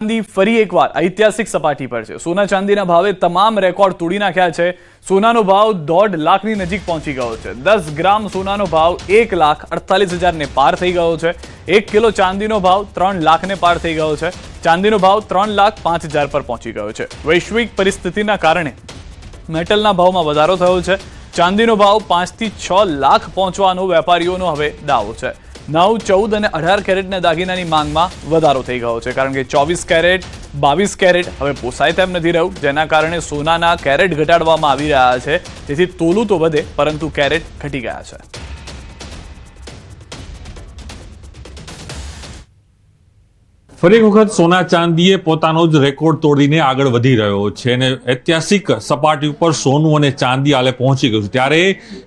ચાંદી ફરી એકવાર ઐતિહાસિક સપાટી પર છે। સોના ચાંદીના ભાવે તમામ રેકોર્ડ તોડી નાખ્યા છે। સોનાનો ભાવ 1.5 લાખની નજીક પહોંચી ગયો છે। 10 ગ્રામ સોનાનો ભાવ 1,48,000 ને પાર થઈ ગયો છે। 1 કિલો ચાંદીનો ભાવ 3 લાખને પાર થઈ ગયો છે। ચાંદીનો ભાવ 3,05,000 પર પહોંચી ગયો છે। વૈશ્વિક પરિસ્થિતિના કારણે મેટલના ભાવમાં વધારો થયો છે। ચાંદીનો ભાવ 5 થી 6 લાખ પહોંચવાનો વેપારીઓનો હવે દાવો છે। 9, 14 અને 18 કેરેટના દાગીનાની માંગમાં વધારો થઈ ગયો છે, કારણ કે 24 કેરેટ 22 કેરેટ હવે પોસાય તેમ નથી રહ્યું, જેના કારણે સોનાના કેરેટ ઘટાડવામાં આવી રહ્યા છે। તેથી તોલું તો વધે પરંતુ કેરેટ ઘટી ગયા છે। ફરી એક વખત સોના ચાંદીએ પોતાનો જ રેકોર્ડ તોડીને આગળ વધી રહ્યો છે અને ઐતિહાસિક સપાટી ઉપર સોનું અને ચાંદી હાલે પહોંચી ગયું છે। ત્યારે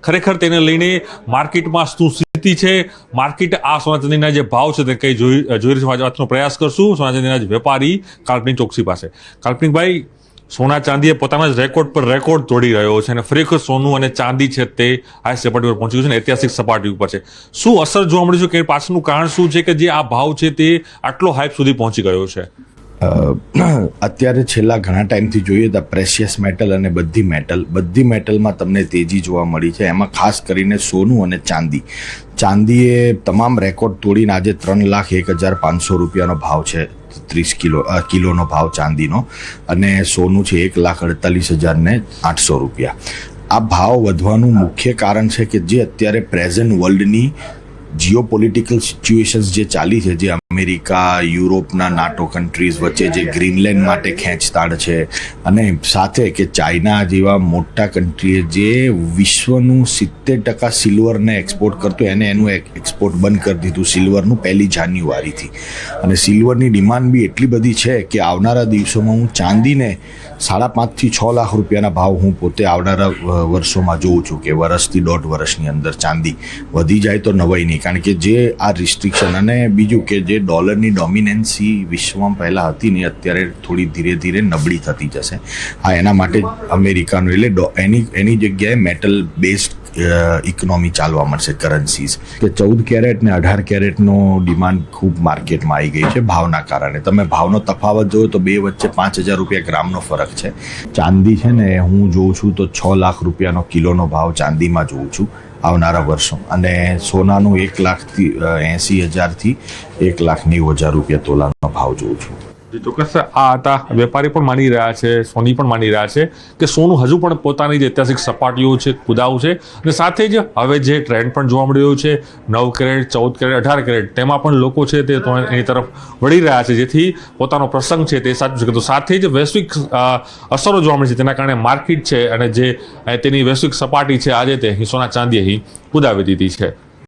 ખરેખર તેને લઈને માર્કેટમાં શું સ્થિતિ છે, માર્કેટ આ સોના ચાંદીના જે ભાવ છે તે કઈ જોઈ વાતનો પ્રયાસ કરશું સોના ચાંદીના જ વેપારી કાલ્પનિક ચોકસી પાસે। કાલ્પનિકભાઈ, સોના ચાંદીએ પોતાના જ રેકોર્ડ પર રેકોર્ડ તોડી રહ્યો છે અને ફરી વખત સોનું અને ચાંદી છે તે આ સપાટી પર પહોંચી ગયું છે, ઐતિહાસિક સપાટી ઉપર છે। શું અસર જોવા મળ્યું છે કે પાછળનું કારણ શું છે કે જે આ ભાવ છે તે આટલો હાઈપ સુધી પહોંચી ગયો છે? અત્યારે છેલ્લા ઘણા ટાઈમથી જોઈએ તો પ્રેશિયસ મેટલ અને બધી મેટલમાં તમને તેજી જોવા મળી છે। એમાં ખાસ કરીને સોનું અને ચાંદીએ તમામ રેકોર્ડ તોડીને આજે 3,01,500 રૂપિયાનો ભાવ છે। 30 કિલોનો ભાવ ચાંદીનો અને સોનું છે 1,48,800 રૂપિયા। આ ભાવ વધવાનું મુખ્ય કારણ છે કે જે અત્યારે પ્રેઝન્ટ વર્લ્ડની જીઓપોલિટિકલ સિચ્યુએશન્સ જે ચાલી છે, જે અમેરિકા, યુરોપના નાટો કન્ટ્રીઝ વચ્ચે જે ગ્રીનલેન્ડ માટે ખેંચતાણ છે અને સાથે કે ચાઇના જેવા મોટા કન્ટ્રીએ જે વિશ્વનું 70% સિલ્વરને એક્સપોર્ટ કરતું એનું એક્સપોર્ટ બંધ કરી દીધું સિલ્વરનું 1 જાન્યુઆરીથી। અને સિલ્વરની ડિમાન્ડ બી એટલી બધી છે કે આવનારા દિવસોમાં હું ચાંદીને 5.5 થી 6 લાખ રૂપિયાના ભાવ હું પોતે આવનારા વર્ષોમાં જોઉં છું કે વર્ષથી 1.5 વર્ષની અંદર ચાંદી વધી જાય તો નવાઈ નહીં, કારણ કે જે આ રિસ્ટ્રિક્શન અને બીજું કે જે ડોલરની ડોમિનન્સી વિશ્વમાં પહેલાં હતી ને અત્યારે થોડી ધીરે ધીરે નબળી થતી જશે। હા, એના માટે અમેરિકાનું એટલે એની જગ્યાએ મેટલ બેઝડ ઇકોનોમી ચાલવા મળશે, કરન્સીઝ કે 14 કેરેટ ને 18 કેરેટનો ડિમાન્ડ ખૂબ માર્કેટમાં આવી ગઈ છે ભાવના કારણે। તમે ભાવનો તફાવત જોયો તો બે વચ્ચે 5,000 રૂપિયા ગ્રામનો ફરક છે। ચાંદી છે ને હું જોઉં છું તો 6 લાખ રૂપિયાનો કિલોનો ભાવ ચાંદીમાં જોઉં છું આવનારા વર્ષો, અને સોનાનું 1,80,000 થી 1,90,000 રૂપિયા તોલાનો ભાવ જોઉં છું। ચોક્કસ આ હતા વેપારી પણ માની રહ્યા છે, સોની પણ માની રહ્યા છે કે સોનું હજુ પણ પોતાની જે ઐતિહાસિક સપાટીઓ છે કુદાવ છે અને સાથે જ હવે જે ટ્રેન્ડ પણ જોવા મળી રહ્યો છે 9 કેરેટ, 14 કેરેટ, 18 કેરેટ તેમાં પણ લોકો છે તે એની તરફ વળી રહ્યા છે, જેથી પોતાનો પ્રસંગ છે તે સાચું શકે। તો સાથે જ વૈશ્વિક અસરો જોવા મળે છે, તેના કારણે માર્કેટ છે અને જે તેની વૈશ્વિક સપાટી છે આજે તે સોના ચાંદી અહીં કુદાવી દીધી છે।